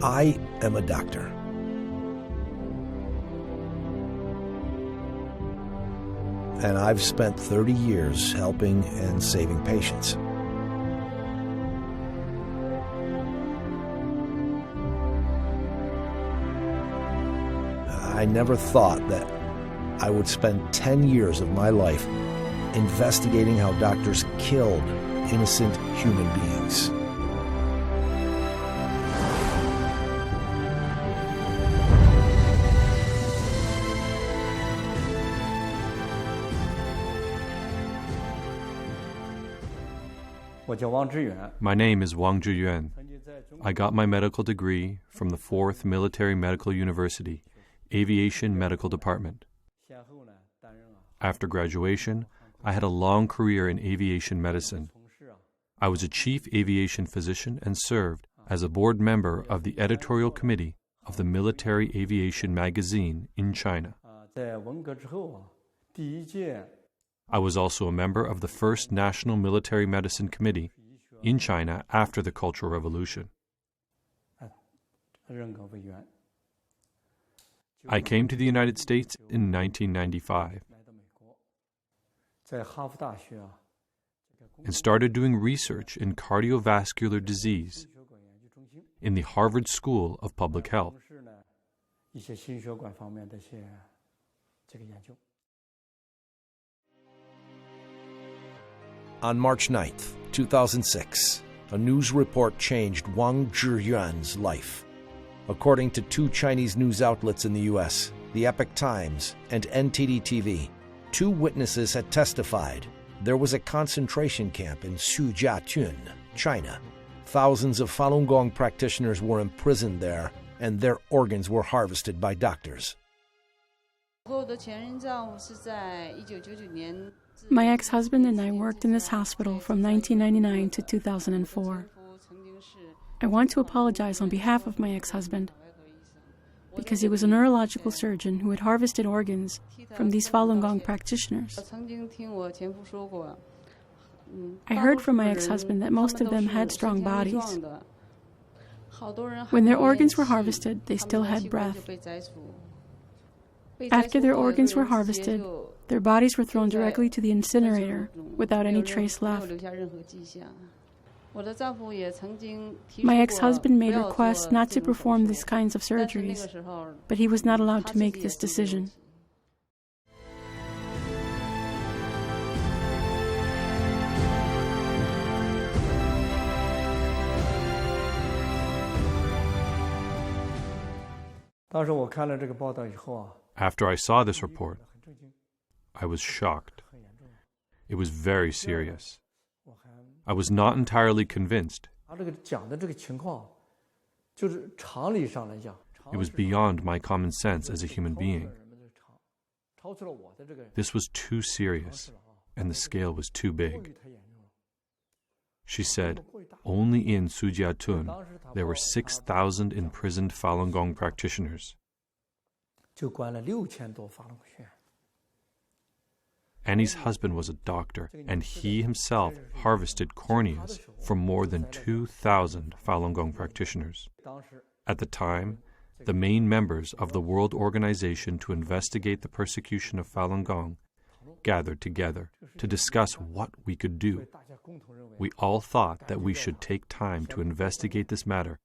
I am a doctor. And I've spent 30 years helping and saving patients. I never thought that I would spend 10 years of my life investigating how doctors killed innocent human beings. My name is Wang Zhiyuan. I got my medical degree from the 4th Military Medical University, Aviation Medical Department. After graduation, I had a long career in aviation medicine. I was a chief aviation physician and served as a board member of the editorial committee of the Military Aviation magazine in China. I was also a member of the first National Military Medicine Committee in China after the Cultural Revolution. I came to the United States in 1995 and started doing research in cardiovascular disease in the Harvard School of Public Health. On March 9th, 2006, a news report changed Wang Zhiyuan's life. According to two Chinese news outlets in the U.S., the Epoch Times and NTD-TV, two witnesses had testified there was a concentration camp in Zhiyuan, China. Thousands of Falun Gong practitioners were imprisoned there, and their organs were harvested by doctors. My ex-husband and I worked in this hospital from 1999 to 2004. I want to apologize on behalf of my ex-husband because he was a neurological surgeon who had harvested organs from these Falun Gong practitioners. I heard from my ex-husband that most of them had strong bodies. When their organs were harvested, they still had breath. After their organs were harvested, their bodies were thrown directly to the incinerator without any trace left. My ex-husband made requests not to perform these kinds of surgeries, but he was not allowed to make this decision. After I saw this report, I was shocked. It was very serious. I was not entirely convinced. It was beyond my common sense as a human being. This was too serious, and the scale was too big. She said, only in Zhiyuan there were 6,000 imprisoned Falun Gong practitioners. Annie's husband was a doctor, and he himself harvested corneas from more than 2,000 Falun Gong practitioners. At the time, the main members of the World Organization to investigate the persecution of Falun Gong gathered together to discuss what we could do. We all thought that we should take time to investigate this matter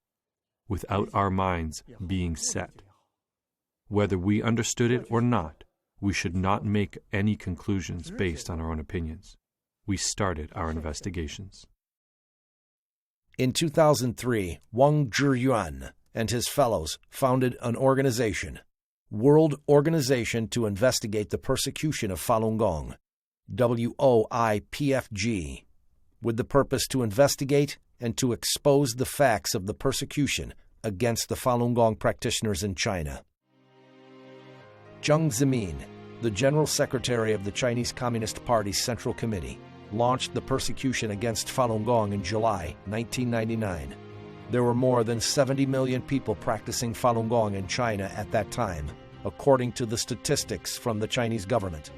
without our minds being set. Whether we understood it or not, we should not make any conclusions based on our own opinions. We started our investigations. In 2003, Wang Zhiyuan and his fellows founded an organization, World Organization to Investigate the Persecution of Falun Gong, WOIPFG, with the purpose to investigate and to expose the facts of the persecution against the Falun Gong practitioners in China. Jiang Zemin, the General Secretary of the Chinese Communist Party's Central Committee, launched the persecution against Falun Gong in July 1999. There were more than 70 million people practicing Falun Gong in China at that time, according to the statistics from the Chinese government.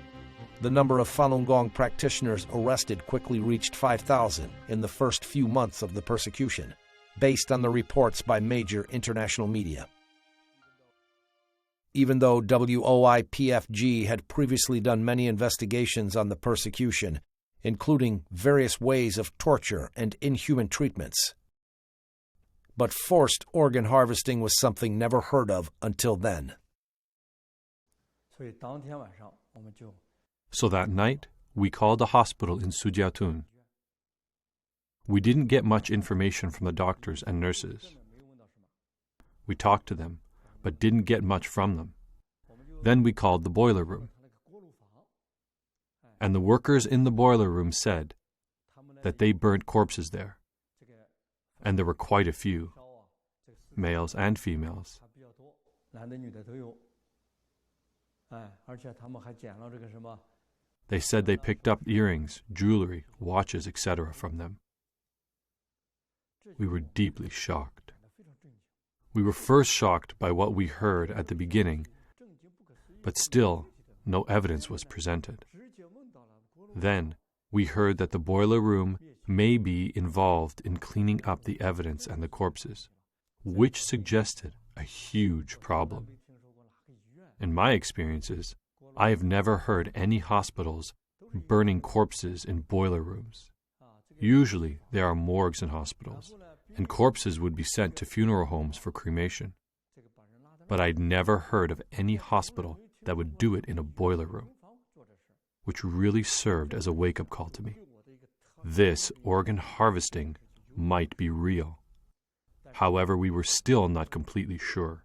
The number of Falun Gong practitioners arrested quickly reached 5,000 in the first few months of the persecution. based on the reports by major international media. Even though WOIPFG had previously done many investigations on the persecution, including various ways of torture and inhuman treatments, but forced organ harvesting was something never heard of until then. So that night, we called a hospital in Sujiatun. We didn't get much information from the doctors and nurses. We talked to them, but didn't get much from them. Then we called the boiler room. And the workers in the boiler room said that they burnt corpses there. And there were quite a few, males and females. They said they picked up earrings, jewelry, watches, etc. from them. We were deeply shocked. We were first shocked by what we heard at the beginning, but still no evidence was presented. Then we heard that the boiler room may be involved in cleaning up the evidence and the corpses, which suggested a huge problem. In my experiences, I have never heard any hospitals burning corpses in boiler rooms. Usually there are morgues in hospitals, and corpses would be sent to funeral homes for cremation. But I'd never heard of any hospital that would do it in a boiler room, which really served as a wake-up call to me. This organ harvesting might be real. However, we were still not completely sure.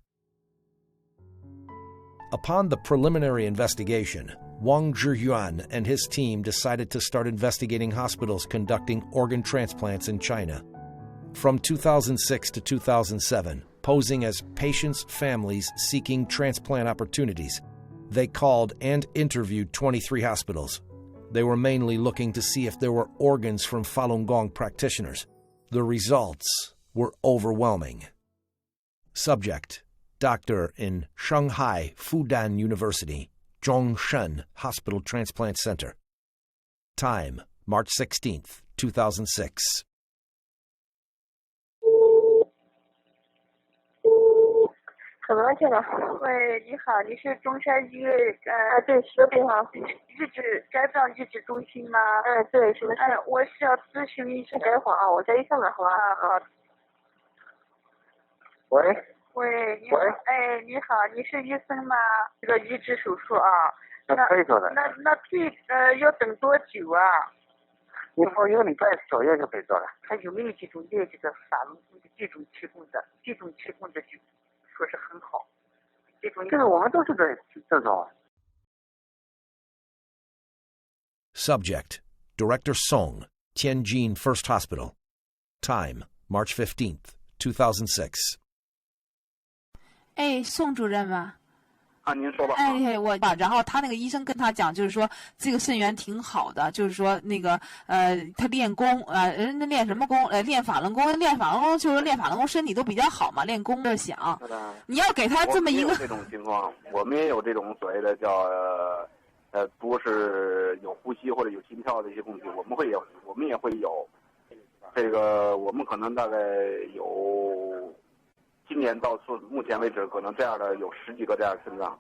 Upon the preliminary investigation, Wang Zhiyuan and his team decided to start investigating hospitals conducting organ transplants in China. From 2006 to 2007, posing as patients' families seeking transplant opportunities, they called and interviewed 23 hospitals. They were mainly looking to see if there were organs from Falun Gong practitioners. The results were overwhelming. Subject: doctor in Shanghai Fudan University, Zhongshan Hospital Transplant Center. Time: March 16th, 2006. 怎么了，喂，你好，你是中山医院对，是的，好，肝脏移植中心吗？对，是的。我是要咨询一下。等一会儿啊，我再一下子，好吧？好。喂，你好，你好，你是医生吗？这个移植手术啊，可以做的。那要等多久啊？一个礼拜左右就可以做了。他有没有这种列这个法轮功的这种提供的就说是很好，这个我们都是这种。Subject: Director Song, Tianjin First Hospital. Time: March 15th, 2006. 宋主任吗？您说吧。然后他那个医生跟他讲，就是说这个肾源挺好的，就是说那个他练功人家练什么功？练法轮功，就是练法轮功身体都比较好嘛，练功的想。你要给他这么一个。这种情况，我们也有这种所谓的叫不是有呼吸或者有心跳的一些问题，我们也会有。这个我们可能大概有。今年到目前为止，可能这样的有10几个这样的肾脏。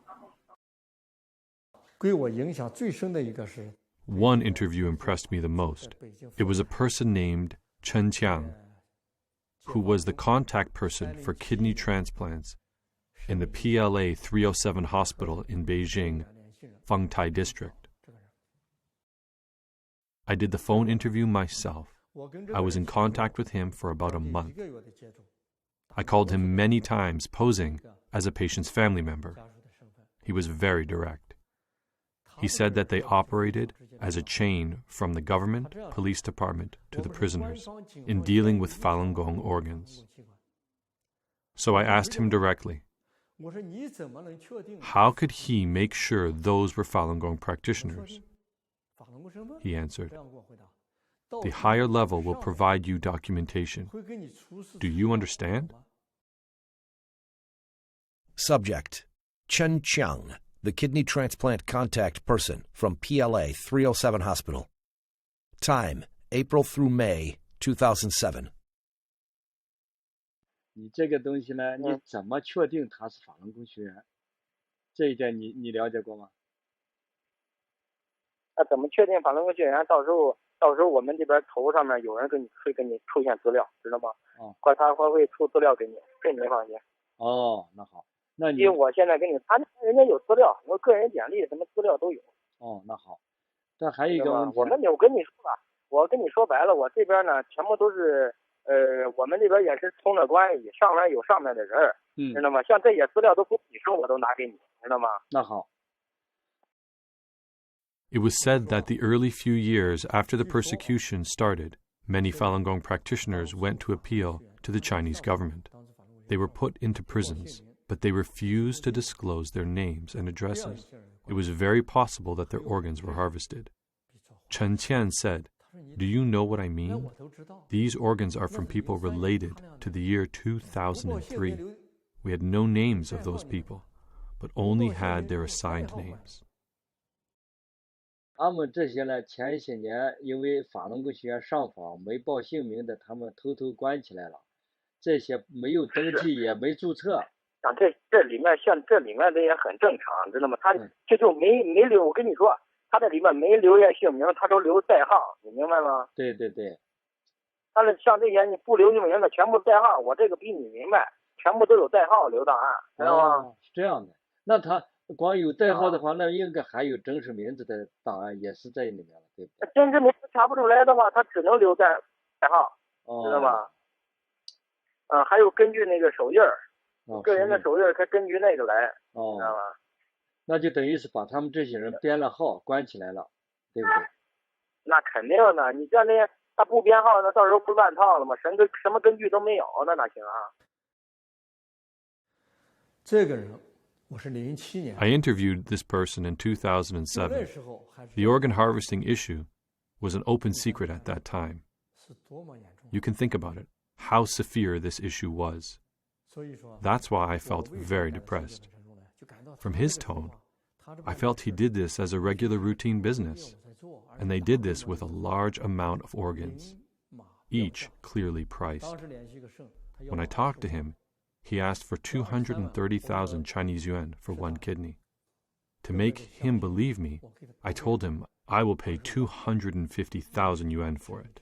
对我影响最深的一个是。One interview impressed me the most. It was a person named Chen Jiang, who was the contact person for kidney transplants in the PLA 307 hospital in Beijing, Fengtai district. I did the phone interview myself. I was in contact with him for about a month. I called him many times, posing as a patient's family member. He was very direct. He said that they operated as a chain from the government, police department to the prisoners in dealing with Falun Gong organs. So I asked him directly, how could he make sure those were Falun Gong practitioners? He answered, the higher level will provide you documentation. Do you understand? Subject: Chen Jiang, the kidney transplant contact person from PLA 307 Hospital. Time: April through May 2007. 你这个东西呢，你怎么确定他是法轮功学员？这一点你了解过吗？那怎么确定法轮功学员？到时候我们这边头上面有人会给你出现资料，知道吗？他会出资料给你，这你放心。哦，那好，那你因为我现在给你，人家有资料，我个人简历什么资料都有。哦，那好。但还有一个问题，我跟你说吧，我跟你说白了，我这边呢全部都是我们这边也是通了关系，上面有上面的人，知道吗？像这些资料都不提升，我都拿给你，知道吗？那好。It was said that the early few years after the persecution started, many Falun Gong practitioners went to appeal to the Chinese government. They were put into prisons, but they refused to disclose their names and addresses. It was very possible that their organs were harvested. Chen Qian said, "Do you know what I mean? These organs are from people related to the year 2003. We had no names of those people, but only had their assigned names." 他们这些呢，前些年因为法轮功学员上访没报姓名的，他们偷偷关起来了。这些没有登记也没注册。像这里面的也很正常，知道吗？他这就没留，我跟你说，他这里面没留下姓名，他都留代号，你明白吗？对对对。他的像这些你不留姓名的全部代号，我这个比你明白，全部都有代号留档案，知道吗？是这样的。那他光有代号的话，那应该还有真实名字的档案也是在里面了，对不对？真实名字查不出来的话，他只能留代号，知道吗？还有根据那个手印儿，个人的手印儿，他根据那个来，知道吗？那就等于是把他们这些人编了号关起来了，对不对？那肯定的，你像那他不编号，那到时候不乱套了吗？什么根据都没有，那哪行啊？这个人。I interviewed this person in 2007. The organ harvesting issue was an open secret at that time. You can think about it, how severe this issue was. That's why I felt very depressed. From his tone, I felt he did this as a regular routine business, and they did this with a large amount of organs, each clearly priced. When I talked to him, he asked for 230,000 Chinese yuan for one kidney. To make him believe me, I told him I will pay 250,000 yuan for it.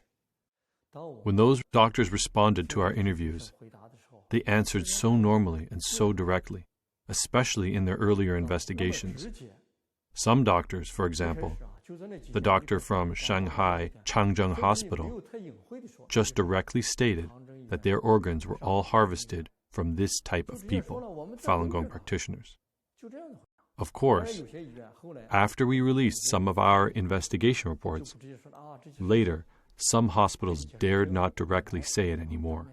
When those doctors responded to our interviews, they answered so normally and so directly, especially in their earlier investigations. Some doctors, for example, the doctor from Shanghai Changzheng Hospital, just directly stated that their organs were all harvested from this type of people, Falun Gong practitioners. Of course, after we released some of our investigation reports, later, some hospitals dared not directly say it anymore.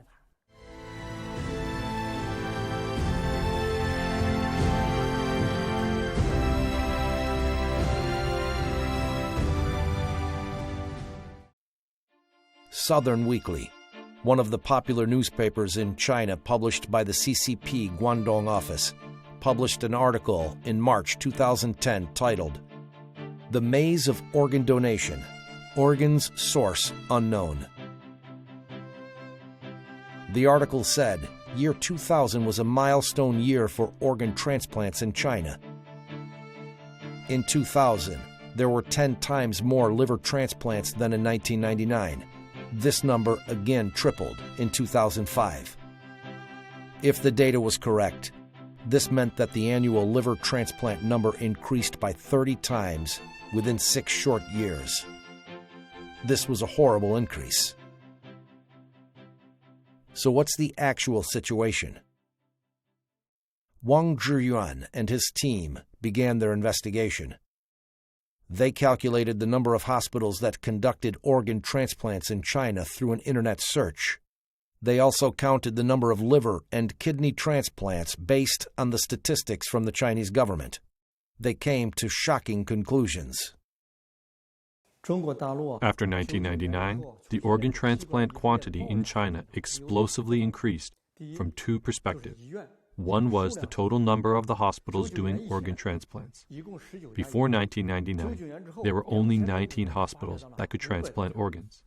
Southern Weekly, one of the popular newspapers in China published by the CCP Guangdong office, published an article in March 2010 titled, "The Maze of Organ Donation, Organs Source Unknown." The article said, year 2000 was a milestone year for organ transplants in China. In 2000, there were 10 times more liver transplants than in 1999. This number again tripled in 2005. If the data was correct, this meant that the annual liver transplant number increased by 30 times within 6 short years. This was a horrible increase. So what's the actual situation? Wang Zhiyuan and his team began their investigation. They calculated the number of hospitals that conducted organ transplants in China through an internet search. They also counted the number of liver and kidney transplants based on the statistics from the Chinese government. They came to shocking conclusions. After 1999, the organ transplant quantity in China explosively increased from 2 perspectives. One was the total number of the hospitals doing organ transplants. Before 1999, there were only 19 hospitals that could transplant organs.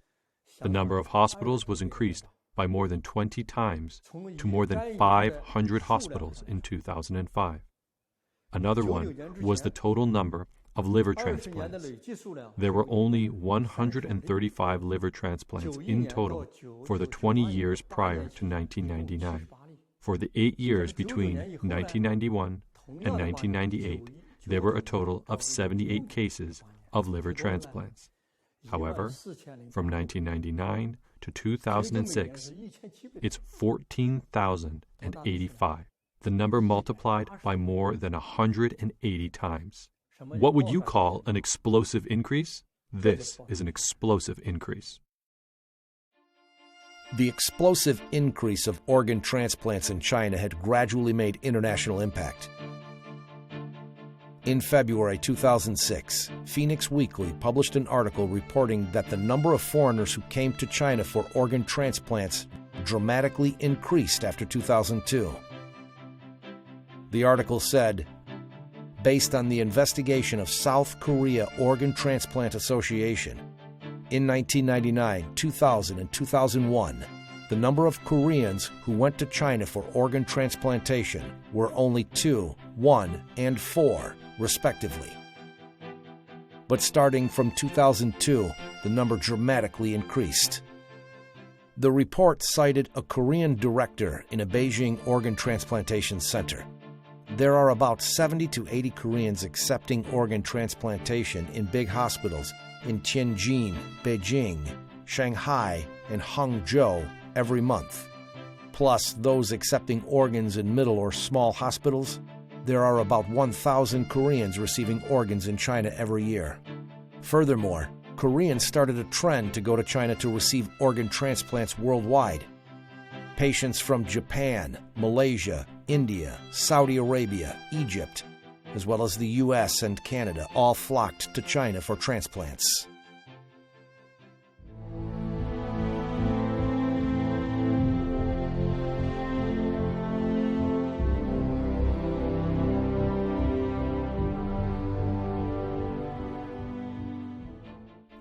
The number of hospitals was increased by more than 20 times to more than 500 hospitals in 2005. Another one was the total number of liver transplants. There were only 135 liver transplants in total for the 20 years prior to 1999. For the 8 years between 1991 and 1998, there were a total of 78 cases of liver transplants. However, from 1999 to 2006, it's 14,085. The number multiplied by more than 180 times. What would you call an explosive increase? This is an explosive increase. The explosive increase of organ transplants in China had gradually made international impact. In February 2006, Phoenix Weekly published an article reporting that the number of foreigners who came to China for organ transplants dramatically increased after 2002. The article said, based on the investigation of South Korea Organ Transplant Association, in 1999, 2000, and 2001, the number of Koreans who went to China for organ transplantation were only 2, 1, and 4, respectively. But starting from 2002, the number dramatically increased. The report cited a Korean director in a Beijing organ transplantation center. There are about 70 to 80 Koreans accepting organ transplantation in big hospitals in Tianjin, Beijing, Shanghai, and Hangzhou every month. Plus those accepting organs in middle or small hospitals, there are about 1,000 Koreans receiving organs in China every year. Furthermore, Koreans started a trend to go to China to receive organ transplants worldwide. Patients from Japan, Malaysia, India, Saudi Arabia, Egypt, as well as the US and Canada all flocked to China for transplants.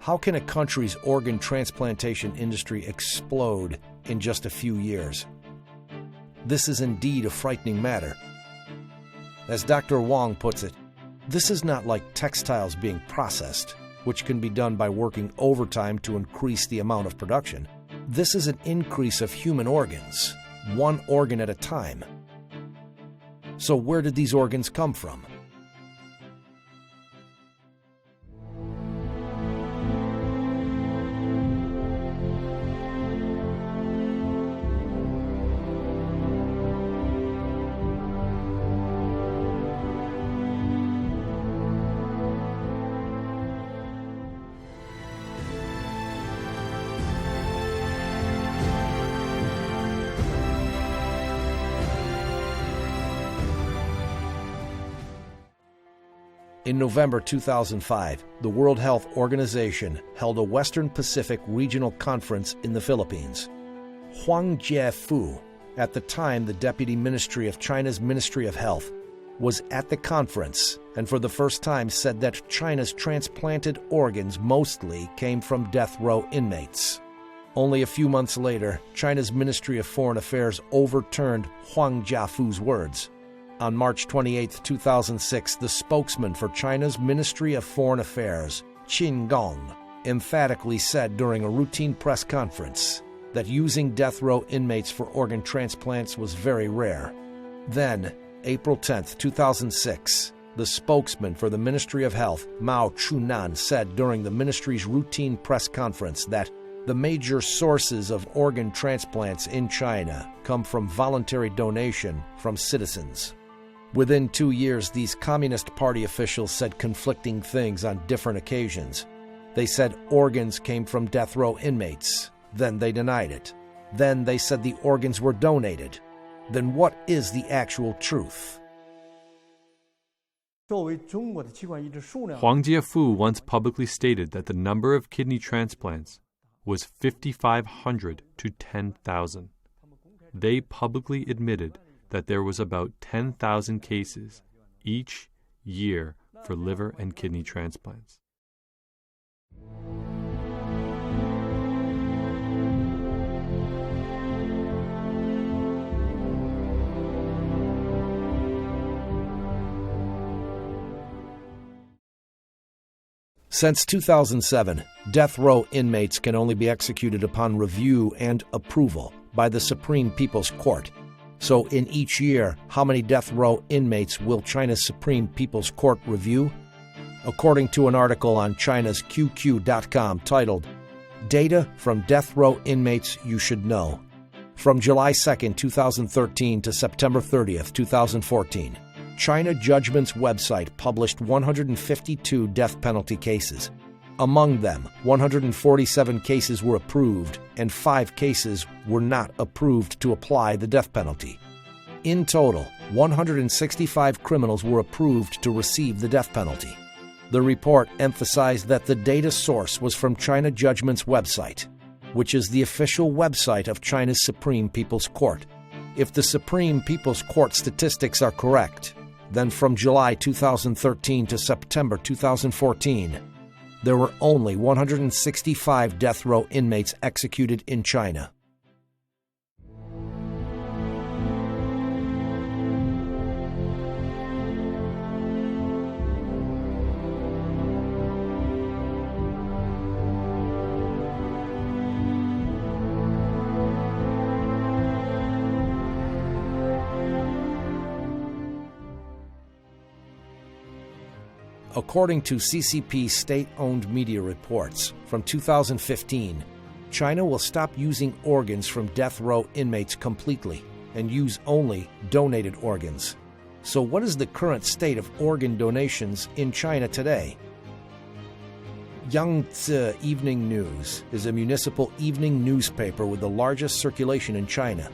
How can a country's organ transplantation industry explode in just a few years? This is indeed a frightening matter. As Dr. Wang puts it, this is not like textiles being processed, which can be done by working overtime to increase the amount of production. This is an increase of human organs, one organ at a time. So where did these organs come from? In November 2005, the World Health Organization held a Western Pacific Regional Conference in the Philippines. Huang Jiafu, at the time the Deputy Ministry of China's Ministry of Health, was at the conference and for the first time said that China's transplanted organs mostly came from death row inmates. Only a few months later, China's Ministry of Foreign Affairs overturned Huang Jiafu's words. On March 28, 2006, the spokesman for China's Ministry of Foreign Affairs, Qin Gong, emphatically said during a routine press conference that using death row inmates for organ transplants was very rare. Then, April 10, 2006, the spokesman for the Ministry of Health, Mao Chunan, said during the ministry's routine press conference that the major sources of organ transplants in China come from voluntary donation from citizens. Within 2 years, these Communist Party officials said conflicting things on different occasions. They said organs came from death row inmates. Then they denied it. Then they said the organs were donated. Then what is the actual truth? Huang Jiafu once publicly stated that the number of kidney transplants was 5,500 to 10,000. They publicly admitted that there was about 10,000 cases each year for liver and kidney transplants. Since 2007, death row inmates can only be executed upon review and approval by the Supreme People's Court. So in each year, how many death row inmates will China's Supreme People's Court review? According to an article on China's QQ.com titled, Data from Death Row Inmates You Should Know. From July 2, 2013 to September 30, 2014, China Judgment's website published 152 death penalty cases. Among them, 147 cases were approved and 5 cases were not approved to apply the death penalty. In total, 165 criminals were approved to receive the death penalty. The report emphasized that the data source was from China Judgment's website, which is the official website of China's Supreme People's Court. If the Supreme People's Court statistics are correct, then from July 2013 to September 2014, there were only 165 death row inmates executed in China. According to CCP state-owned media reports, from 2015, China will stop using organs from death row inmates completely and use only donated organs. So what is the current state of organ donations in China today? Yangtze Evening News is a municipal evening newspaper with the largest circulation in China.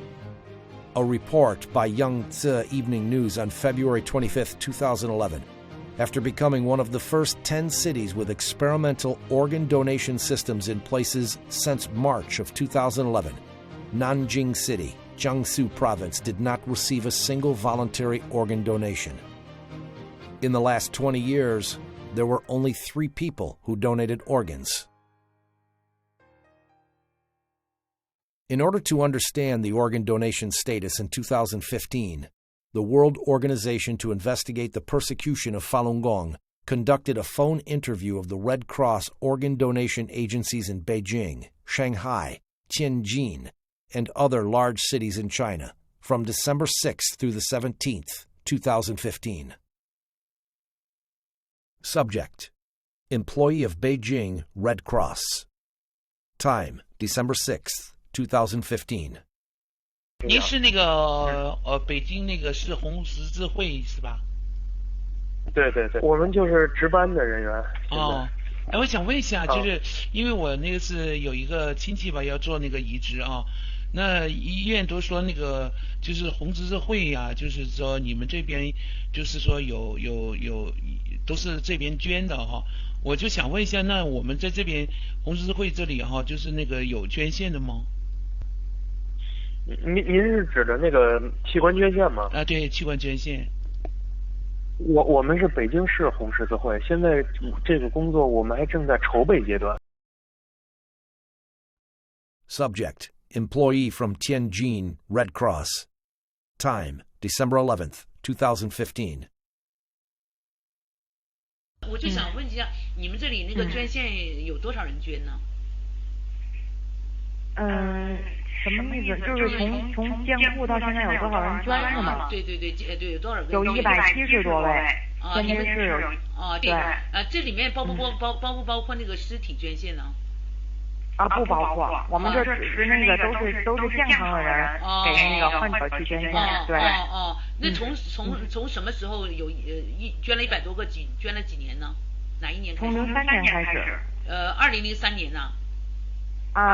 A report by Yangtze Evening News on February 25, 2011, after becoming one of the first 10 cities with experimental organ donation systems in places since March of 2011, Nanjing City, Jiangsu Province, did not receive a single voluntary organ donation. In the last 20 years, there were only 3 people who donated organs. In order to understand the organ donation status in 2015, the World Organization to Investigate the Persecution of Falun Gong conducted a phone interview of the Red Cross organ donation agencies in Beijing, Shanghai, Tianjin, and other large cities in China from December 6th through the 17th, 2015. Subject: Employee of Beijing Red Cross. Time: December 6th, 2015. 您是那个北京那个市红十字会是吧？对对对，我们就是值班的人员。哦，哎，我想问一下，就是因为我那个是有一个亲戚吧，要做那个移植啊，那医院都说那个就是红十字会呀，就是说你们这边就是说有都是这边捐的哈，我就想问一下，那我们在这边红十字会这里哈，就是那个有捐献的吗？您是指的那个器官捐献吗？啊，对，器官捐献。我们是北京市红十字会，现在这个工作我们还正在筹备阶段。Subject: Employee from Tianjin Red Cross. Time: December 11th, 2015. 我就想问一下，你们这里那个捐献有多少人捐呢？什么意思？就是从建户到现在有多少人捐是吗？对，对，有多少个？有170多位，天津市有。对。这里面包不包括那个尸体捐献呢？不包括，我们这只是那个都是健康的人给那个患者去捐献。对。那从什么时候有捐了100多个捐了几年呢？哪一年开始？从03年开始。2003年呢？对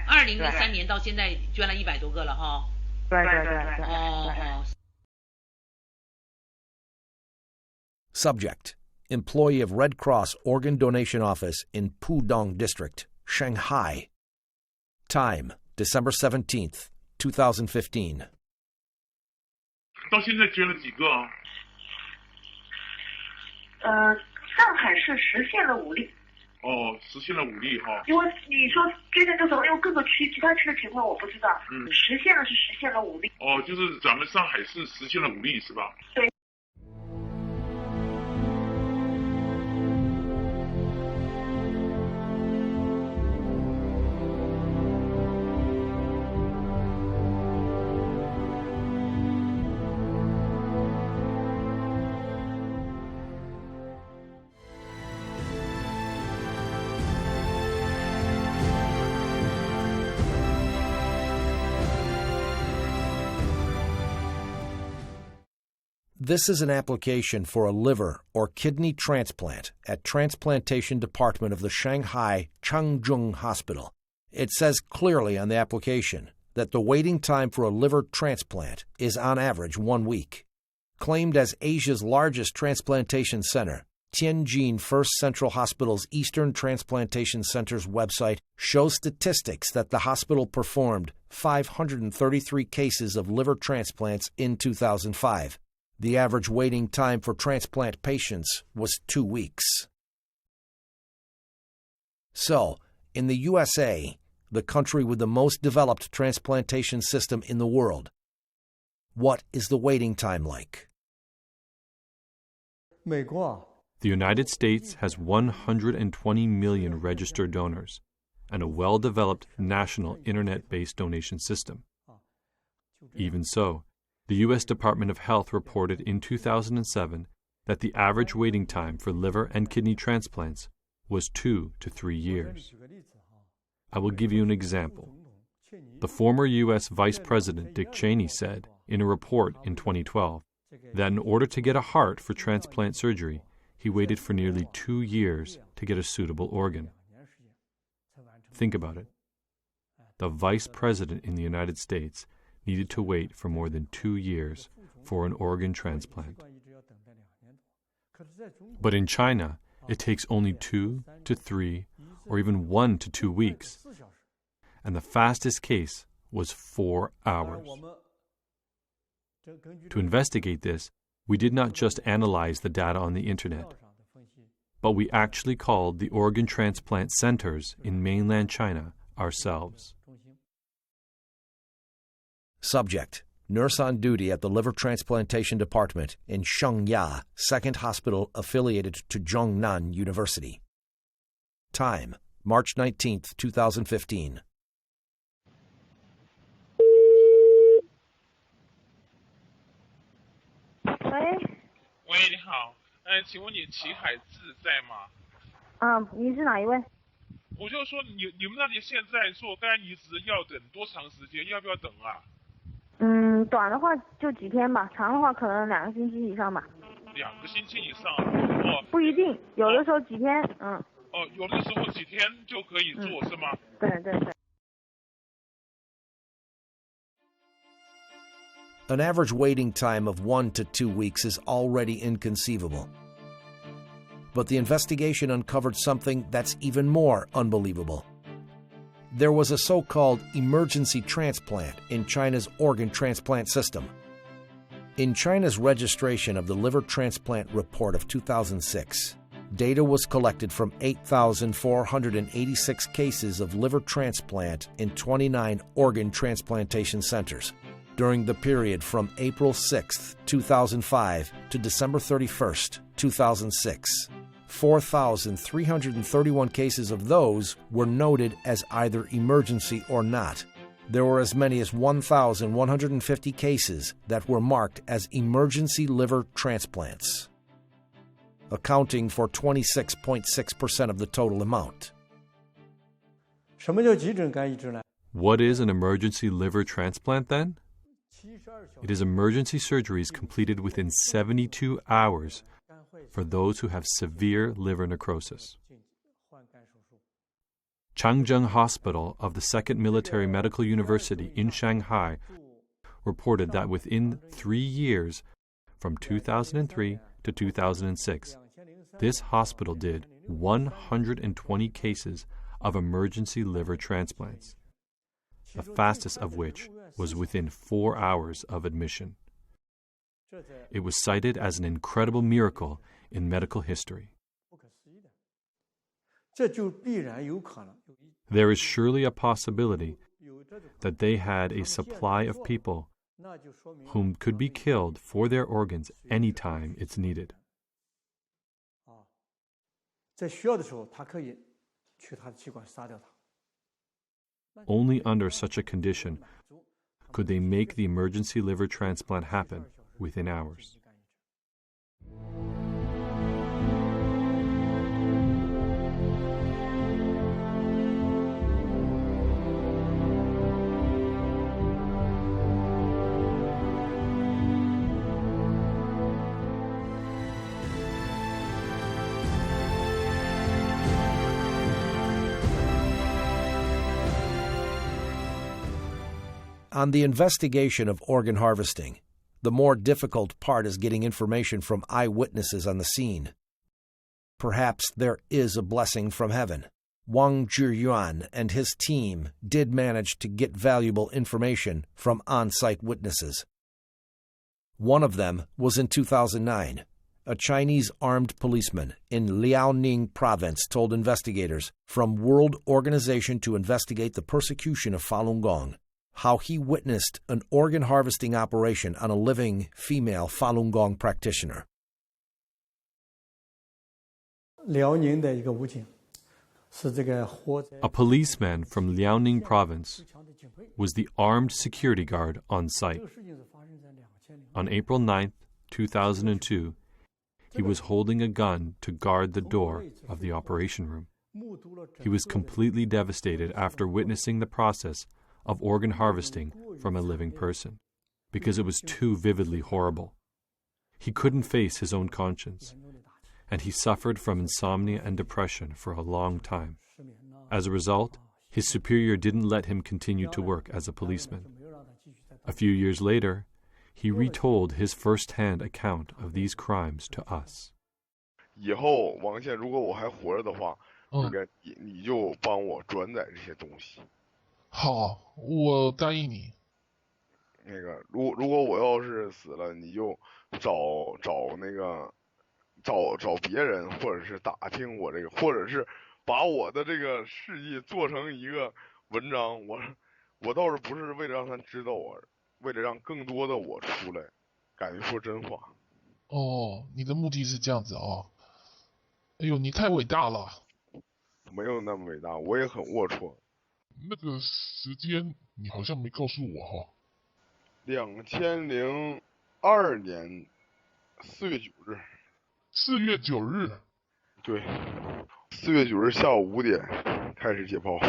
，2003年到现在捐了100多个了哈。对。Subject: Employee of Red Cross Organ Donation Office in Pudong District, Shanghai. Time: December 17th, 2015. 到现在捐了几个啊？上海市实现了5例。实现了5例哈。因为你说捐献多少，因为各个区其他区的情况我不知道。实现了5例。就是咱们上海市实现了5例是吧？对。This is an application for a liver or kidney transplant at Transplantation Department of the Shanghai Changzheng Hospital. It says clearly on the application that the waiting time for a liver transplant is on average 1 week. Claimed as Asia's largest transplantation center, Tianjin First Central Hospital's Eastern Transplantation Center's website shows statistics that the hospital performed 533 cases of liver transplants in 2005. The average waiting time for transplant patients was 2 weeks. So, in the USA, the country with the most developed transplantation system in the world, what is the waiting time like? The United States has 120 million registered donors and a well-developed national internet-based donation system. Even so, the U.S. Department of Health reported in 2007 that the average waiting time for liver and kidney transplants was 2 to 3 years. I will give you an example. The former U.S. Vice President Dick Cheney said in a report in 2012 that in order to get a heart for transplant surgery, he waited for nearly 2 years to get a suitable organ. Think about it. The Vice President in the United States needed to wait for more than 2 years for an organ transplant. But in China, it takes only 2 to 3 or even 1 to 2 weeks. And the fastest case was 4 hours. To investigate this, we did not just analyze the data on the internet, but we actually called the organ transplant centers in mainland China ourselves. Subject: nurse on duty at the Liver Transplantation Department in Shengya, second hospital affiliated to Zhongnan University. Time: March 19, 2015. 喂，你好，请问你齐海志在吗？你是哪一位？我就说你们那里现在做肝移植要等多长时间？要不要等啊？短的话就几天吧，长的话可能2个星期以上吧。2个星期以上？哦，不一定，有的时候几天，哦，有的时候几天就可以做，是吗？对对对。An average waiting time of 1 to 2 weeks is already inconceivable. But the investigation uncovered something that's even more unbelievable. There was a so-called emergency transplant in China's organ transplant system. In China's registration of the liver transplant report of 2006, data was collected from 8,486 cases of liver transplant in 29 organ transplantation centers. During the period from April 6, 2005 to December 31, 2006, 4,331 cases of those were noted as either emergency or not. There were as many as 1,150 cases that were marked as emergency liver transplants, accounting for 26.6% of the total amount. What is an emergency liver transplant then? It is emergency surgeries completed within 72 hours for those who have severe liver necrosis. Changzheng Hospital of the Second Military Medical University in Shanghai reported that within 3 years, from 2003 to 2006, this hospital did 120 cases of emergency liver transplants, the fastest of which was within 4 hours of admission. It was cited as an incredible miracle in medical history. There is surely a possibility that they had a supply of people whom could be killed for their organs any time it's needed. Only under such a condition could they make the emergency liver transplant happen within hours. On the investigation of organ harvesting, the more difficult part is getting information from eyewitnesses on the scene. Perhaps there is a blessing from heaven. Wang Zhiyuan and his team did manage to get valuable information from on-site witnesses. One of them was in 2009. A Chinese armed policeman in Liaoning province told investigators from World Organization to Investigate the Persecution of Falun Gong how he witnessed an organ harvesting operation on a living female Falun Gong practitioner. A policeman from Liaoning province was the armed security guard on site. On April 9, 2002, he was holding a gun to guard the door of the operation room. He was completely devastated after witnessing the process of organ harvesting from a living person, because it was too vividly horrible. He couldn't face his own conscience, and he suffered from insomnia and depression for a long time. As a result, his superior didn't let him continue to work as a policeman. A few years later, he retold his first-hand account of these crimes to us. 以后王宪，如果我还活着的话，你就帮我转载这些东西。好，我答应你。那个，如果我要是死了，你就找别人，或者是打听我这个，或者是把我的这个事迹做成一个文章。我倒是不是为了让他知道我，为了让更多的我出来，敢于说真话。哦，你的目的是这样子哦。哎呦，你太伟大了。没有那么伟大，我也很龌龊。那个时间你好像没告诉我哈。2002年4月9日。4月9日。对，4月9日下午5点开始解剖，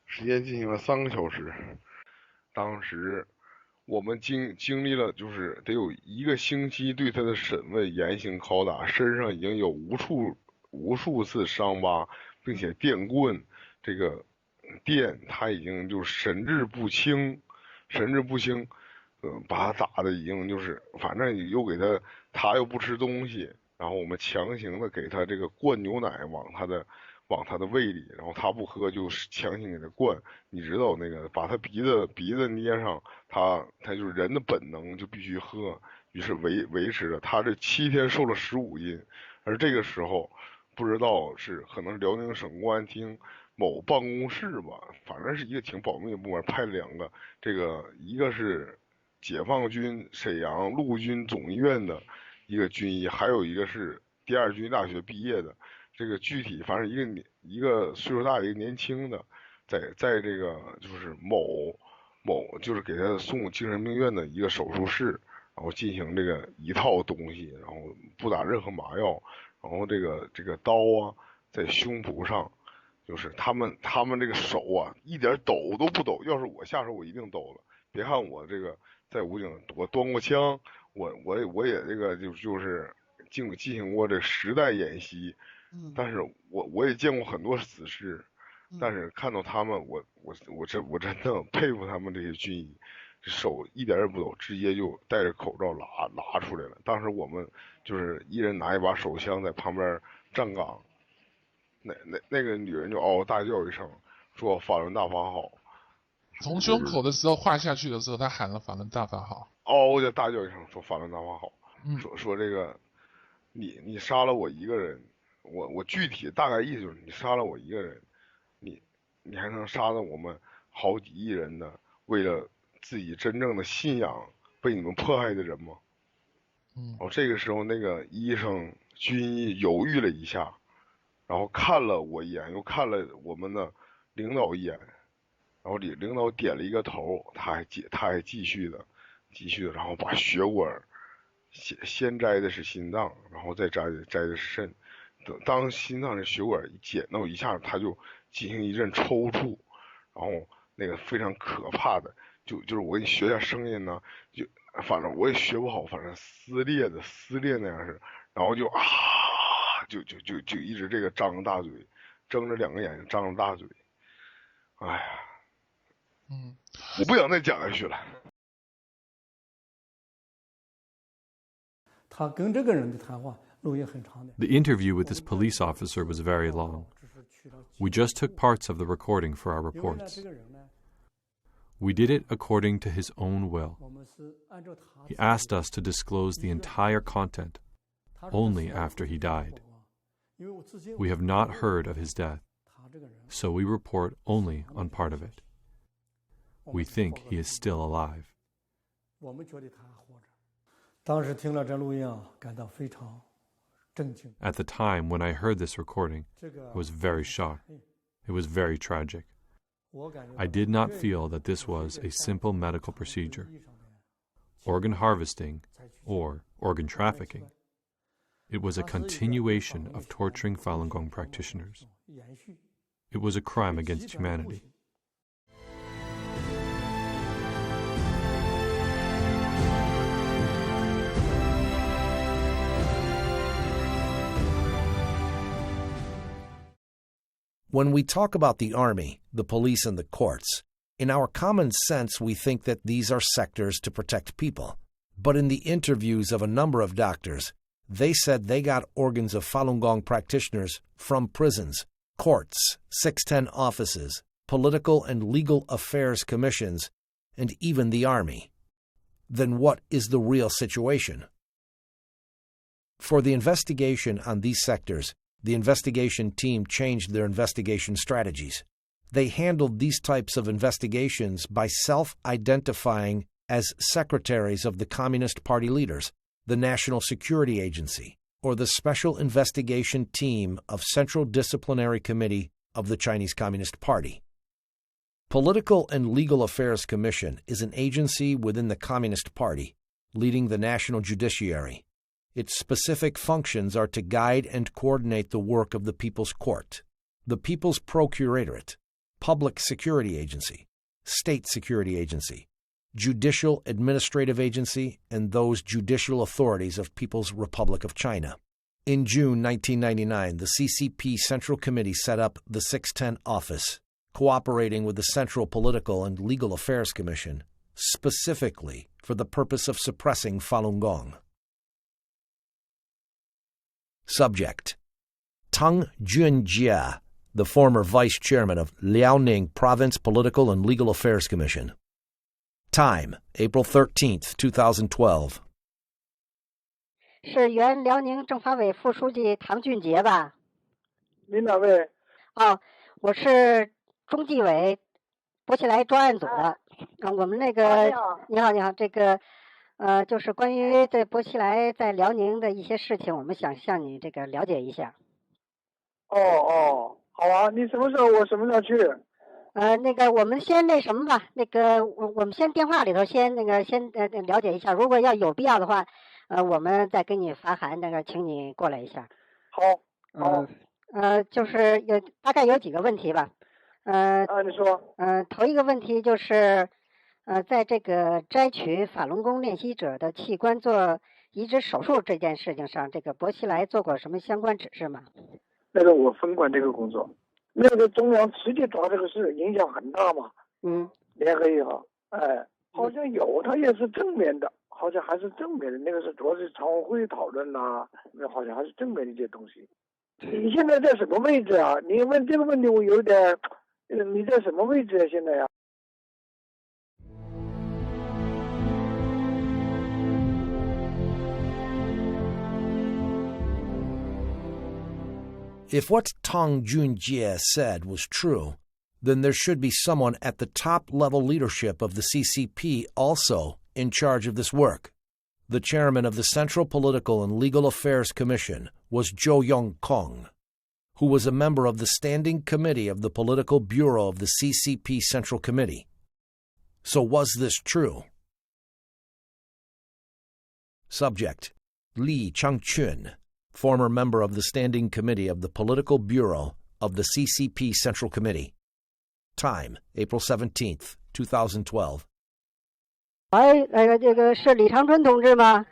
时间进行了3个小时。当时我们经历了就是得有1个星期对他的审问、严刑拷打，身上已经有无数次伤疤，并且电棍这个电他已经就神志不清，把他打的已经就是反正又给他又不吃东西，然后我们强行的给他这个灌牛奶往他的胃里，然后他不喝就强行给他灌，你知道那个把他鼻子捏上，他就是人的本能就必须喝，于是维持着他这7天瘦了15斤，而这个时候不知道是可能是辽宁省公安厅某办公室吧，反正是一个挺保密的部门派了2个，这个一个是解放军沈阳陆军总医院的一个军医，还有一个是第2军大学毕业的，这个具体反正一个岁数大一个年轻的，在这个就是某就是给他送精神病院的一个手术室，然后进行这个一套东西，然后不打任何麻药，然后这个刀啊在胸脯上。就是他们这个手啊，一点抖都不抖。要是我下手，我一定抖了。别看我这个在武警，我端过枪，我也这个就是进行过这实弹演习，但是我也见过很多死尸，但是看到他们，我真的佩服他们这些军医，手一点也不抖，直接就戴着口罩拉出来了。当时我们就是一人拿一把手枪在旁边站岗。那个女人就嗷嗷大叫一声，说法轮大法好。从胸口的时候划下去的时候，他喊了法轮大法好。嗷嗷就大叫一声，说法轮大法好。说这个，你杀了我一个人，我具体大概意思就是你杀了我一个人，你还能杀了我们好几亿人的为了自己真正的信仰被你们迫害的人吗？这个时候那个医生军医犹豫了一下。然后看了我一眼，又看了我们的领导一眼，然后领导点了一个头，他还继续的，然后把血管先摘的是心脏，然后再摘的是肾，当心脏的血管一剪到一下，他就进行一阵抽搐，然后那个非常可怕的，就是我给你学一下声音呢，就反正我也学不好，反正撕裂那样是，然后就啊。就一直这个张着大嘴，睁着2个眼睛，张着大嘴，哎呀，我不想再讲下去了。他跟这个人的谈话录音很长的。 The interview with this police officer was very long. We just took parts of the recording for our reports. We did it according to his own will. He asked us to disclose the entire content only after he died. We have not heard of his death, so we report only on part of it. We think he is still alive. 我们觉得他还活着。当时听了这录音啊，感到非常震惊。 At the time when I heard this recording, I was very shocked. It was very tragic. I did not feel that this was a simple medical procedure. Organ harvesting or organ trafficking. It was a continuation of torturing Falun Gong practitioners. It was a crime against humanity. When we talk about the army, the police, and the courts, in our common sense we think that these are sectors to protect people. But in the interviews of a number of doctors, they said they got organs of Falun Gong practitioners from prisons, courts, 610 offices, political and legal affairs commissions, and even the army. Then what is the real situation? For the investigation on these sectors, the investigation team changed their investigation strategies. They handled these types of investigations by self-identifying as secretaries of the Communist Party leaders, the National Security Agency, or the Special Investigation Team of Central Disciplinary Committee of the Chinese Communist Party. Political and Legal Affairs Commission is an agency within the Communist Party, leading the national judiciary. Its specific functions are to guide and coordinate the work of the People's Court, the People's Procuratorate, Public Security Agency, State Security Agency, Judicial Administrative Agency, and those judicial authorities of People's Republic of China. In June 1999, the CCP Central Committee set up the 610 office, cooperating with the Central Political and Legal Affairs Commission, specifically for the purpose of suppressing Falun Gong. Subject: Tang Junjie, the former vice chairman of Liaoning Province Political and Legal Affairs Commission. Time: April 13th, 2012. 是原辽宁政法委副书记唐俊杰吧？您哪位？哦，我是中纪委薄熙来专案组的。我们那个，你好，你好，这个。就是关于这薄熙来在辽宁的一些事情，我们想向你这个了解一下。哦，好啊，你什么时候？我什么时候去？那个我们先那什么吧，那个我们先电话里头先了解一下，如果要有必要的话，我们再给你发函，那个请你过来一下。好。就是大概有几个问题吧。你说。头一个问题就是。在这个摘取法轮功练习者的器官做移植手术这件事情上，这个薄熙来做过什么相关指示吗？那个我分管这个工作，那个中央直接抓这个事，影响很大嘛。联合也好，好像有，他也是正面的，好像还是正面的。那个是主要是常委会讨论呐，那好像还是正面的一些东西。你现在在什么位置啊？你问这个问题，我有点，你在什么位置啊？现在呀？If what Tang Junjie said was true, then there should be someone at the top-level leadership of the CCP also in charge of this work. The chairman of the Central Political and Legal Affairs Commission was Zhou Yongkong, who was a member of the Standing Committee of the Political Bureau of the CCP Central Committee. So was this true? Subject: Li Changchun, former member of the Standing Committee of the Political Bureau of the CCP Central Committee. Time: April 17th, 2012. 喂，这个是李长春同志吗？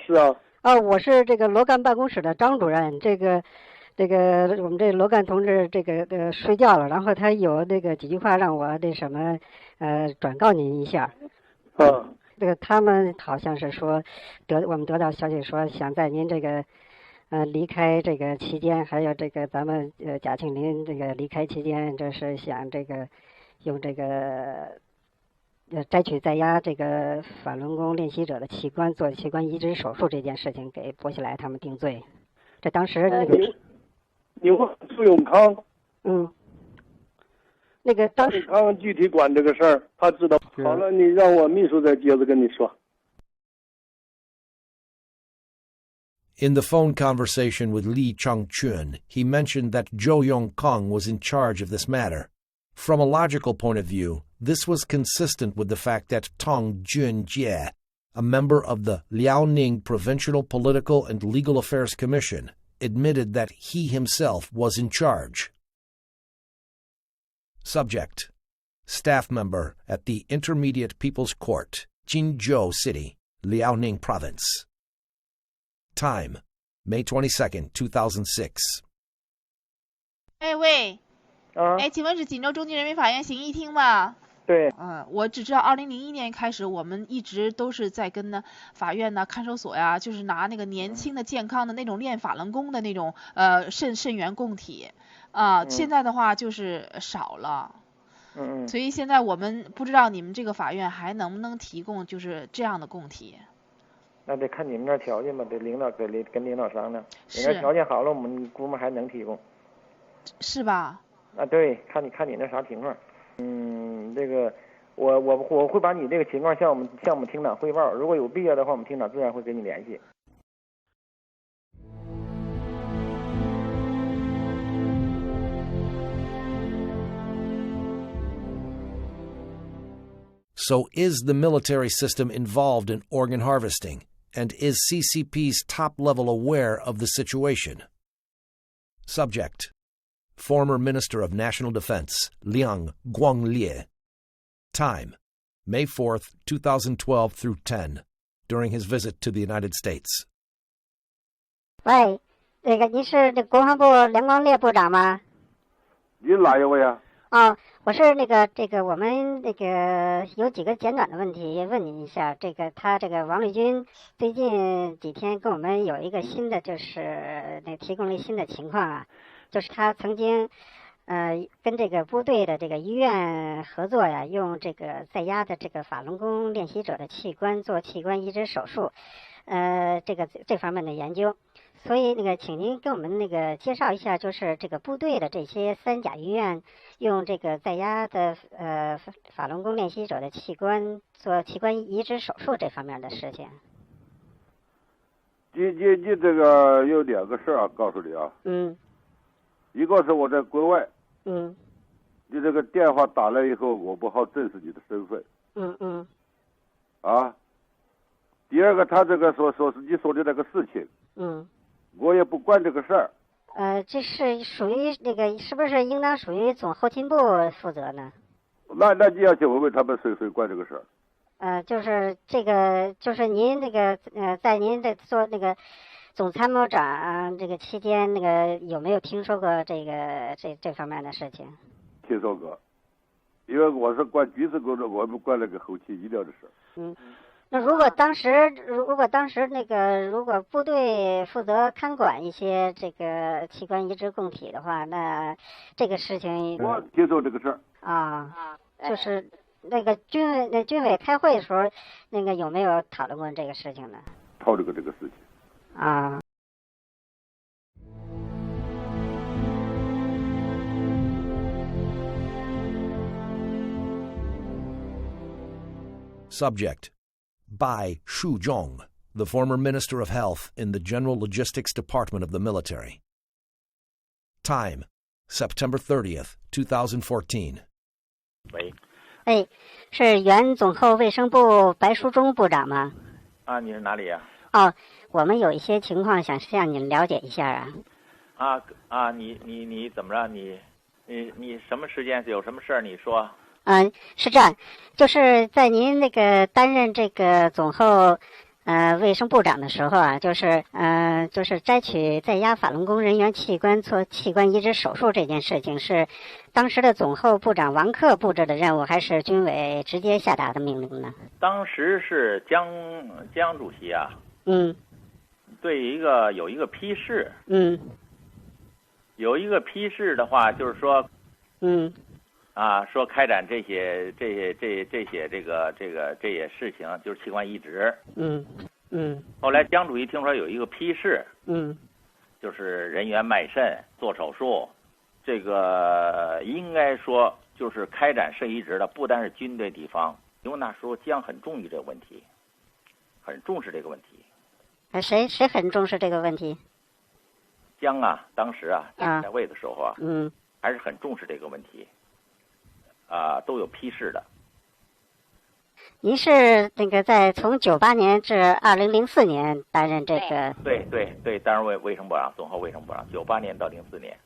是啊。我是这个罗干办公室的张主任。这个这个我们这罗干同志这个睡觉了，然后他有那个几句话让我那什么转告您一下。这个他们好像是说我们得到消息说想在您这个离开这个期间，还有这个咱们贾庆林这个离开期间，就是想这个用这个摘取在押这个法轮功练习者的器官做器官移植手术这件事情给薄熙来他们定罪。这当时那个你问苏永康，那个当时他们具体管这个事儿，他知道。好了，你让我秘书再接着跟你说。In the phone conversation with Li Changchun, he mentioned that Zhou Yongkang was in charge of this matter. From a logical point of view, this was consistent with the fact that Tong Junjie, a member of the Liaoning Provincial Political and Legal Affairs Commission, admitted that he himself was in charge. Subject: Staff member at the Intermediate People's Court, Jinzhou City, Liaoning Province. Time: May 22nd, 2006. 喂，请问是锦州中级人民法院刑一厅吗？对。我只知道2001年开始，我们一直都是在跟呢法院呢看守所呀，就是拿那个年轻的健康的那种练法轮功的那种肾源供体现在的话就是少了。所以现在我们不知道你们这个法院还能不能提供就是这样的供体。那得看你们那条件吧，得领导跟领导商量。你那条件好了，我们估摸还能提供。是吧？对，看你那啥情况。这个我会把你这个情况向我们厅长汇报，如果有必要的话，我们厅长自然会跟你联系。So is the military system involved in organ harvesting? And is CCP's top level aware of the situation? Subject: Former Minister of National Defense, Liang Guanglie. Time: May 4th, 2012 through 10, during his visit to the United States. 喂，那个您是那国防部梁光烈部长吗？您哪一位啊？我是这个我们那个有几个简短的问题问您一下。他这个王立军最近几天跟我们有一个新的，就是提供了一个新的情况啊，就是他曾经跟这个部队的这个医院合作呀，用这个在押的这个法轮功练习者的器官做器官移植手术，这方面的研究。所以请您给我们介绍一下，就是这个部队的这些三甲医院用这个在押的法轮功练习者的器官做器官移植手术这方面的事情。你这个有两个事啊，告诉你啊。一个是我在国外。你这个电话打来以后，我不好证实你的身份。第二个，他这个说是你说的那个事情。我也不管这个事儿。这是属于是不是应当属于总后勤部负责呢？那你要去问问他们谁管这个事儿。就是这个，就是您在您做总参谋长这个期间，有没有听说过这方面的事情？听说过，因为我是管军事工作，我不管那个后勤医疗的事儿。那如果当时如果部队负责看管一些这个器官移植供体的话，那这个事情我听说这个事儿就是军委开会的时候，有没有讨论过这个事情呢？讨论过这个事情。Subject: Bai Shuzhong, the former Minister of Health in the General Logistics Department of the military. Time: September 30th, 2014. 喂，是原总后卫生部白书忠部长吗？你是哪里呀？我们有一些情况想向您了解一下啊。你怎么着？你什么时间有什么事儿？你说。是这样，就是在您担任这个总后卫生部长的时候啊，就是摘取在押法轮功人员器官做器官移植手术这件事情，是当时的总后部长王克布置的任务，还是军委直接下达的命令呢？当时是江主席啊，对有一个批示，有一个批示的话，就是说，说开展这些事情，就是器官移植。后来江主席听说有一个批示，就是人员卖肾做手术，这个应该说就是开展肾移植的，不单是军队地方，因为那时候江很重视这个问题，很重视这个问题。谁很重视这个问题？江啊，当时在位的时候还是很重视这个问题。都有批示的。您是那个从98年至2004年担任这个？对，担任卫生部长，总后卫生部长，98年到04年。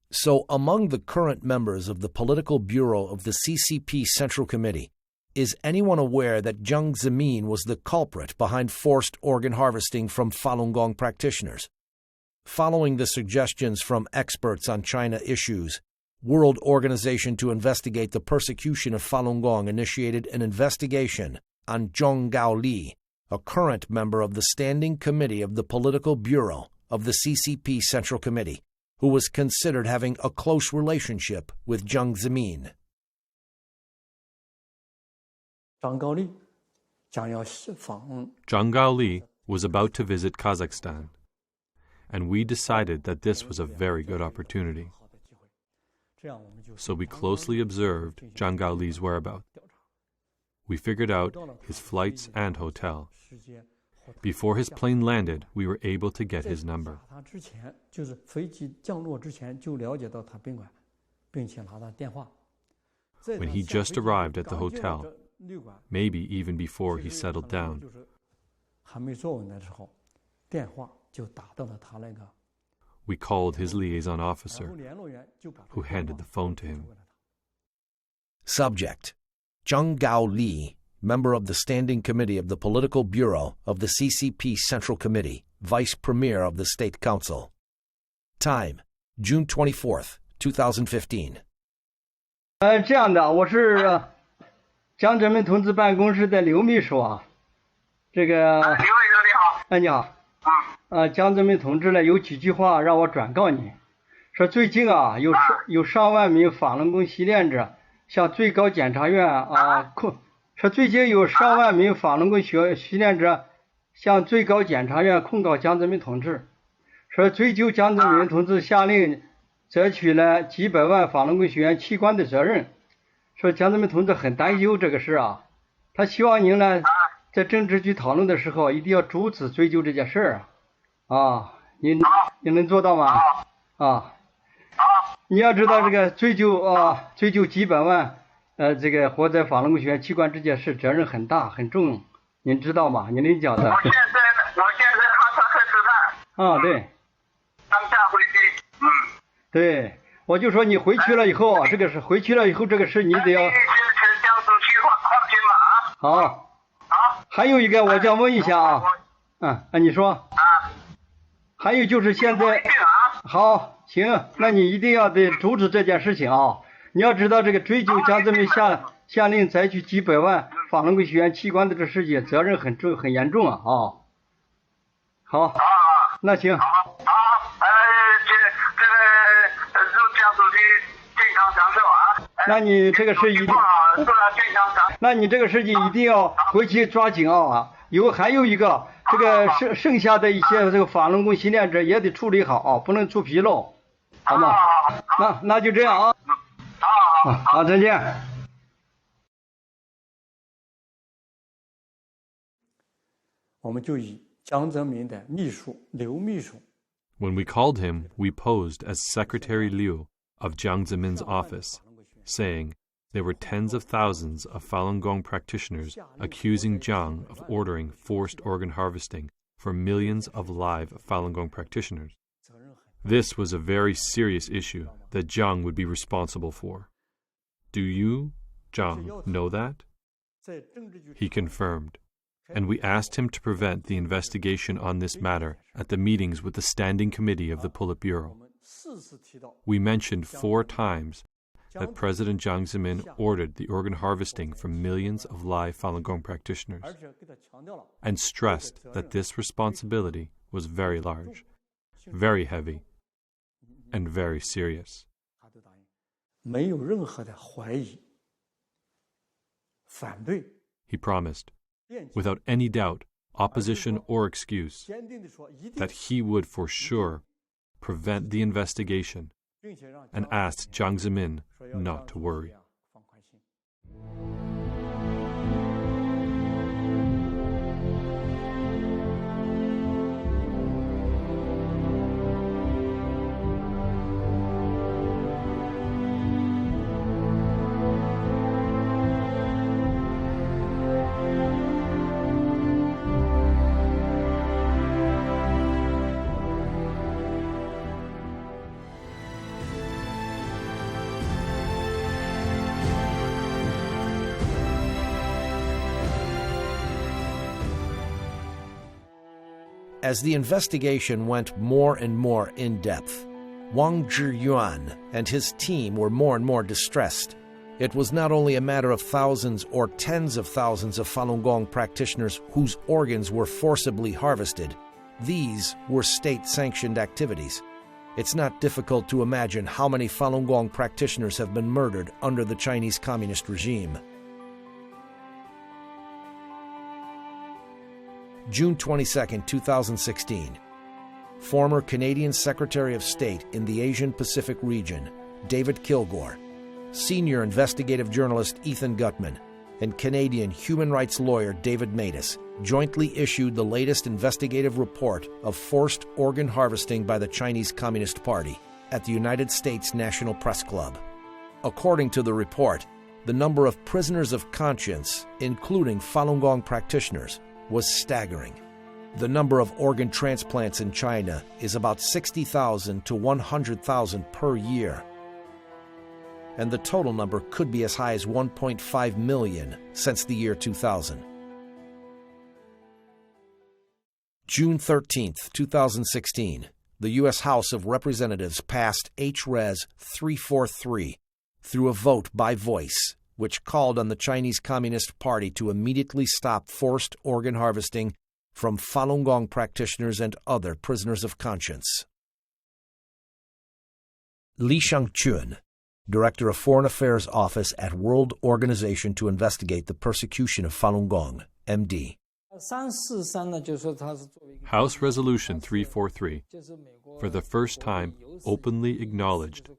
So, among the current members of the Political Bureau of the CCP Central Committee, is anyone aware that Jiang Zemin was the culprit behind forced organ harvesting from Falun Gong practitioners? Following the suggestions from experts on China issues, World Organization to Investigate the Persecution of Falun Gong initiated an investigation on Zhong Gaoli, a current member of the Standing Committee of the Political Bureau of the CCP Central Committee, who was considered having a close relationship with Jiang Zemin. Zhang Gaoli was about to visit Kazakhstan, and we decided that this was a very good opportunity. So we closely observed Zhang Gaoli's whereabouts. We figured out his flights and hotel. Before his plane landed, we were able to get his number. When he just arrived at the hotel, maybe even before he settled down, we called his liaison officer, who handed the phone to him. Subject: Zhang Gaoli, member of the Standing Committee of the Political Bureau of the CCP Central Committee, Vice Premier of the State Council. Time: June 24th, 2015. 这样的，我是江泽民同志办公室的刘秘书啊。这个刘秘书你好。哎，你好。江泽民同志呢有几句话让我转告你，说最近有上万名法轮功习练者向最高检察院说最近有上万名法轮功习练者向最高检察院控告江泽民同志，说追究江泽民同志下令摘取了几百万法轮功学员器官的责任，说江泽民同志很担忧这个事啊，他希望您呢在政治局讨论的时候一定要主旨追究这件事你能做到吗？你要知道这个追究几百万这个活在法轮功学员器官这件事责任很大很重，您知道吗？您能讲的。我现在哈萨克斯坦。对。当下回去。对，我就说你回去了以后这个事回去了以后这个事你得要。江苏区放心吧好。还有一个我想问一下你说。还有就是现在。好，行，那你一定要得阻止这件事情你要知道这个追究江泽民下令采取几百万法轮功学员器官的这事情责任很重很严重好，那行。祝江主席健康长寿那你这个事一定那你这个事情一定要回去抓紧还有一个这个剩下的一些这个法轮功习练者也得处理好不能出纰漏，好吗？那就这样好，再见。我们就以江泽民的秘书刘秘书。When we called him, we posed as Secretary Liu of Jiang Zemin's office, saying there were tens of thousands of Falun Gong practitioners accusing Jiang of ordering forced organ harvesting for millions of live Falun Gong practitioners. This was a very serious issue that Jiang would be responsible for. Do you, Jiang, know that? He confirmed, and we asked him to prevent the investigation on this matter at the meetings with the Standing Committee of the Politburo. We mentioned 4 times that President Jiang Zemin ordered the organ harvesting from millions of live Falun Gong practitioners, and stressed that this responsibility was very large, very heavy, and very serious. He promised, without any doubt, opposition or excuse, that he would for sure prevent the investigation, and asked Jiang Zemin not to worry. As the investigation went more and more in-depth, Wang Zhiyuan and his team were more and more distressed. It was not only a matter of thousands or tens of thousands of Falun Gong practitioners whose organs were forcibly harvested. These were state-sanctioned activities. It's not difficult to imagine how many Falun Gong practitioners have been murdered under the Chinese Communist regime. June 22, 2016. Former Canadian Secretary of State in the Asian-Pacific region, David Kilgore, senior investigative journalist Ethan Gutman, and Canadian human rights lawyer David Matus jointly issued the latest investigative report of forced organ harvesting by the Chinese Communist Party at the United States National Press Club. According to the report, the number of prisoners of conscience, including Falun Gong practitioners, was staggering. The number of organ transplants in China is about 60,000 to 100,000 per year. And the total number could be as high as 1.5 million since the year 2000. June 13, 2016, the U.S. House of Representatives passed H-Res 343 through a vote by voice, which called on the Chinese Communist Party to immediately stop forced organ harvesting from Falun Gong practitioners and other prisoners of conscience. Li Shangchun, Director of Foreign Affairs Office at World Organization to Investigate the Persecution of Falun Gong, MD. House Resolution 343, for the first time, openly acknowledged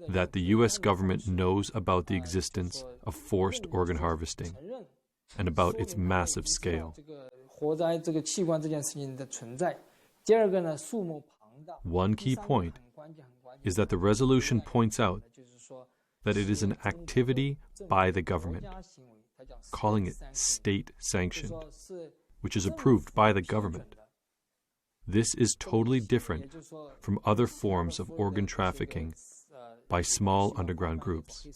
that the U.S. government knows about the existence of forced organ harvesting and about its massive scale. One key point is that the resolution points out that it is an activity by the government, calling it state-sanctioned, which is approved by the government. This is totally different from other forms of organ trafficking by small underground groups.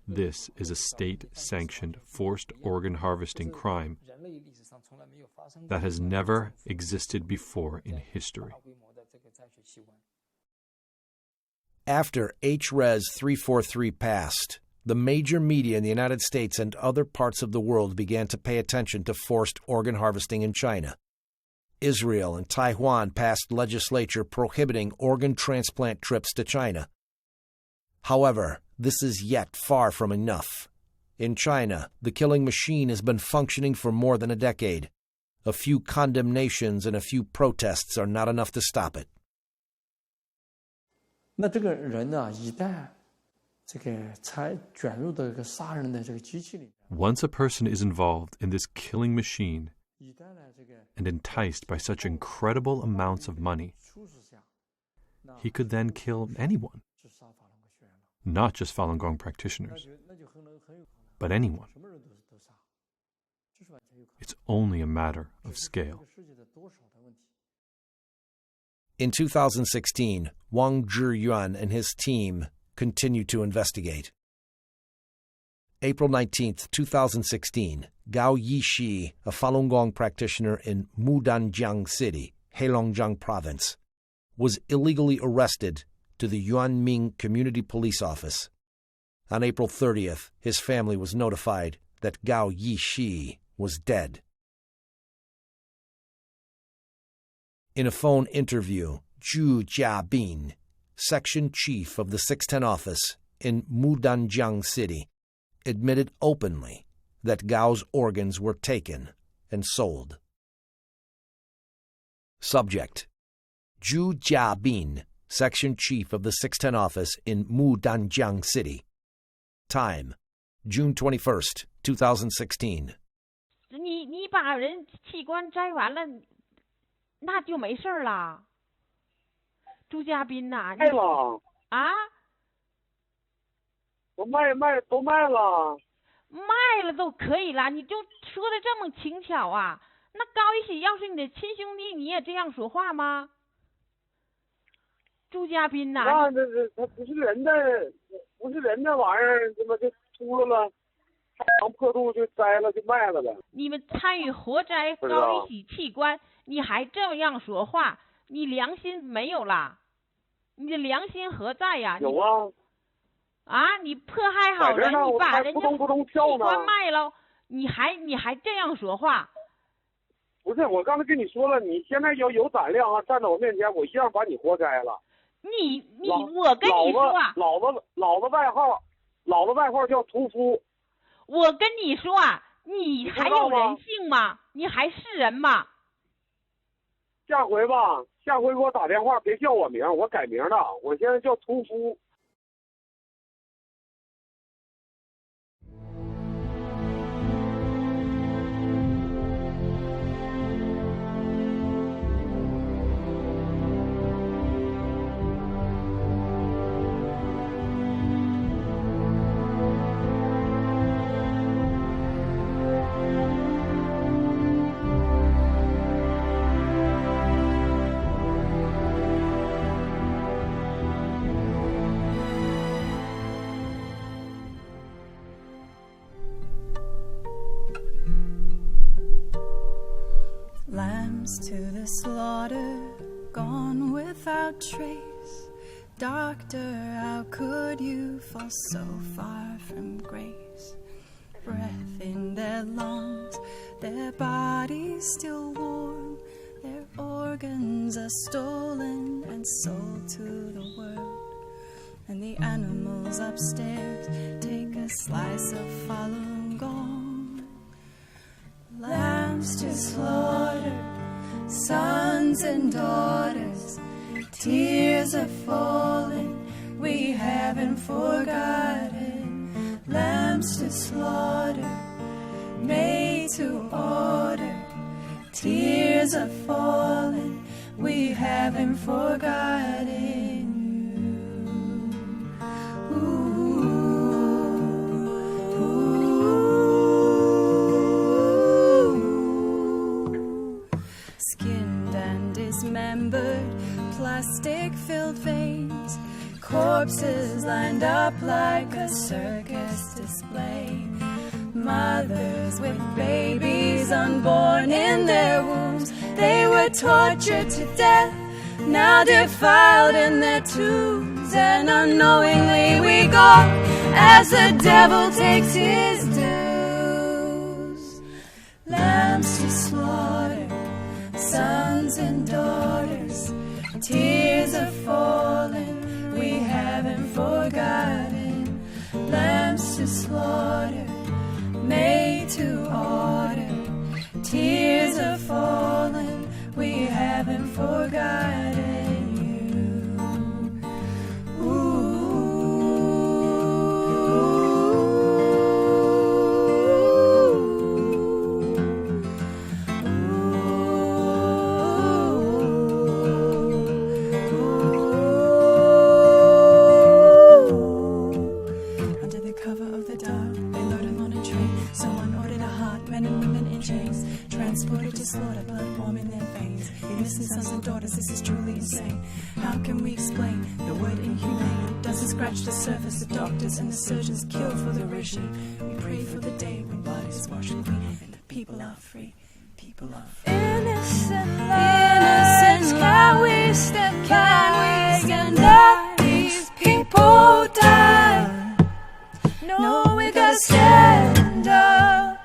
This is a state-sanctioned forced organ harvesting crime that has never existed before in history. After H-Res 343 passed, the major media in the United States and other parts of the world began to pay attention to forced organ harvesting in China. Israel and Taiwan passed legislation prohibiting organ transplant trips to China. However, this is yet far from enough. In China, the killing machine has been functioning for more than a decade. A few condemnations and a few protests are not enough to stop it. Once a person is involved in this killing machine and enticed by such incredible amounts of money, he could then kill anyone. Not just Falun Gong practitioners, but anyone. It's only a matter of scale. In 2016, Wang Zhiyuan and his team continued to investigate. April 19, 2016, Gao Yishi, a Falun Gong practitioner in Mudanjiang City, Heilongjiang Province, was illegally arrested to the Yuanming Community Police Office. On April 30th, his family was notified that Gao Yishi was dead. In a phone interview, Zhu Jiabin, section chief of the 610 office in Mudanjiang City, admitted openly that Gao's organs were taken and sold. Subject: Zhu Jiabin, section chief of the 610 office in Mudanjiang City. Time: June 21st, 2016. 你把人器官摘完了，那就没事了。朱家斌呐，卖了啊？都卖了。卖了都可以了，你就说的这么轻巧啊？那高一喜要是你的亲兄弟，你也这样说话吗？朱家斌呐，那他不是人的玩意儿，怎么就秃噜了？太阳破肚就摘了就卖了呗。你们参与活摘高一喜器官，你还这样说话，你良心没有啦？你的良心何在呀？有啊。啊！你迫害好人，你把人家器官卖了，你还这样说话？不是，我刚才跟你说了，你现在要有胆量啊，站在我面前，我一样把你活摘了。我跟你说啊，老子外号叫屠夫。我跟你说啊，你还有人性吗？你还是人吗？下回给我打电话，别叫我名，我改名了，我现在叫屠夫。Lambs to the slaughter, gone without trace. Doctor, how could you fall so far from grace? Breath in their lungs, their bodies still warm. Their organs are stolen and sold to the world. And the animals upstairs take a slice of Falun Gong. Lambs to slaughter, sons and daughters, tears are falling, we haven't forgotten. Lambs to slaughter, made to order, tears are falling, we haven't forgotten you. Ooh. Dismembered, plastic-filled veins, corpses lined up like a circus display. Mothers with babies unborn in their wombs, they were tortured to death, now defiled in their tombs. And unknowingly we go as the devil takes his dues. Lambs to slaughter, sons and daughters, tears are falling, we haven't forgotten. Lambs to slaughter, made to order, tears are falling, we haven't forgotten you. Ooh. Transported to slaughter. warm in their veins. Innocent sons and daughters, this is truly insane. How can we explain the word inhumane? Doesn't scratch the surface. The doctors and the surgeons kill for the regime. We pray for the day when blood is washed clean and the people are free. People are free. Innocent lives, can we stand by and let these people die? No, we gotta stand up,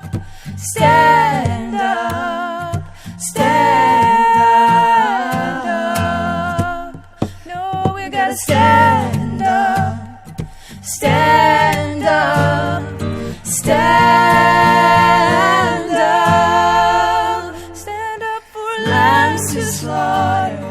stand up, stand up. No, we gotta stand up, stand up, stand up. Stand up for lambs to slaughter,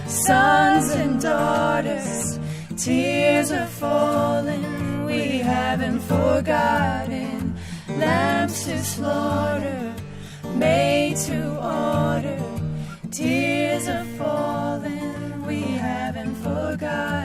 sons and daughters. Tears are falling, we haven't forgotten. Lambs to slaughter, made to order. Tears are falling, we haven't forgotten.